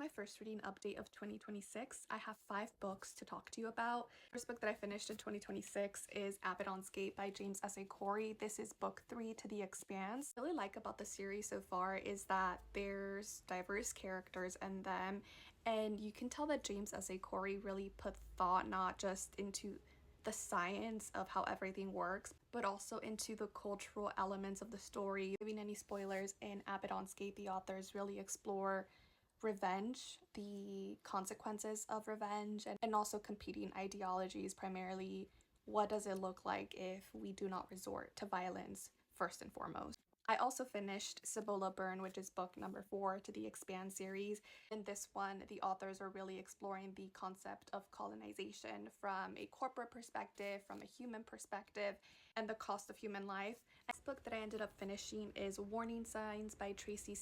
my first reading update of 2026. I have 5 books to talk to you about. The first book that I finished in 2026 is Abaddon by James S.A. Corey. This is book 3 to the Expanse. What I really like about the series so far is that there's diverse characters in them, and you can tell that James S.A. Corey really put thought not just into the science of how everything works, but also into the cultural elements of the story. Giving any spoilers, in Abaddon, the authors really explore revenge, the consequences of revenge, and also competing ideologies, primarily what does it look like if we do not resort to violence first and foremost. I also finished Cibola, which is book number 4 to the Expanse series. In this one, the authors are really exploring the concept of colonization from a corporate perspective, from a human perspective, and the cost of human life. The next book that I ended up finishing is Warning Signs by Tracy.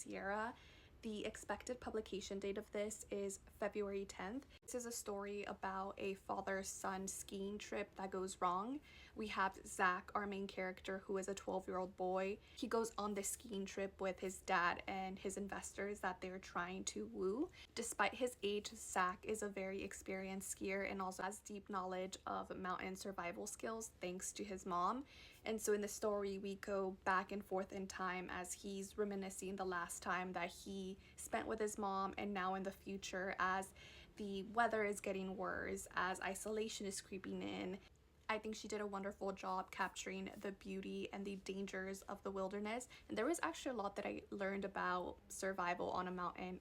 The expected publication date of this is February 10th. This is a story about a father-son skiing trip that goes wrong. We have Zach, our main character, who is a 12-year-old boy. He goes on this skiing trip with his dad and his investors that they're trying to woo. Despite his age, Zach is a very experienced skier and also has deep knowledge of mountain survival skills thanks to his mom. And so in the story, we go back and forth in time as he's reminiscing the last time that he spent with his mom, and now in the future as the weather is getting worse, as isolation is creeping in. I think she did a wonderful job capturing the beauty and the dangers of the wilderness, and there was actually a lot that I learned about survival on a mountain.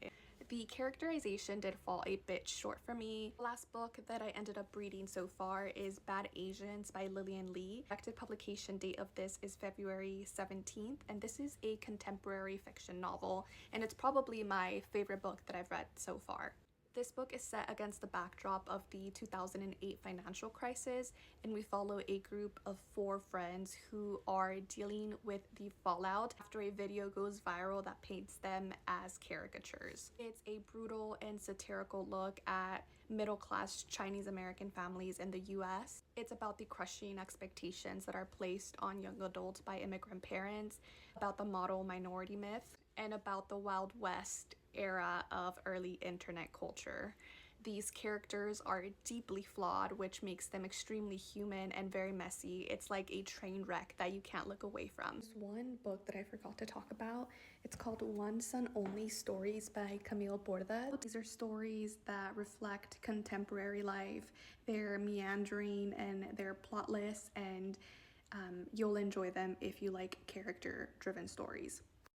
The characterization did fall a bit short for me. The last book that I ended up reading so far is Bad Asians by Lillian Li. The expected publication date of this is February 17th, and this is a contemporary fiction novel, and it's probably my favorite book that I've read so far. This book is set against the backdrop of the 2008 financial crisis, and we follow a group of 4 friends who are dealing with the fallout after a video goes viral that paints them as caricatures. It's a brutal and satirical look at middle-class Chinese American families in the US. It's about the crushing expectations that are placed on young adults by immigrant parents, about the model minority myth, and about the Wild West era of early internet culture. These characters are deeply flawed, which makes them extremely human and very messy. It's like a train wreck that you can't look away from. There's one book that I forgot to talk about. It's called One Son Only Stories by Camille Bordas. These are stories that reflect contemporary life. They're meandering and they're plotless, and you'll enjoy them if you like character-driven stories.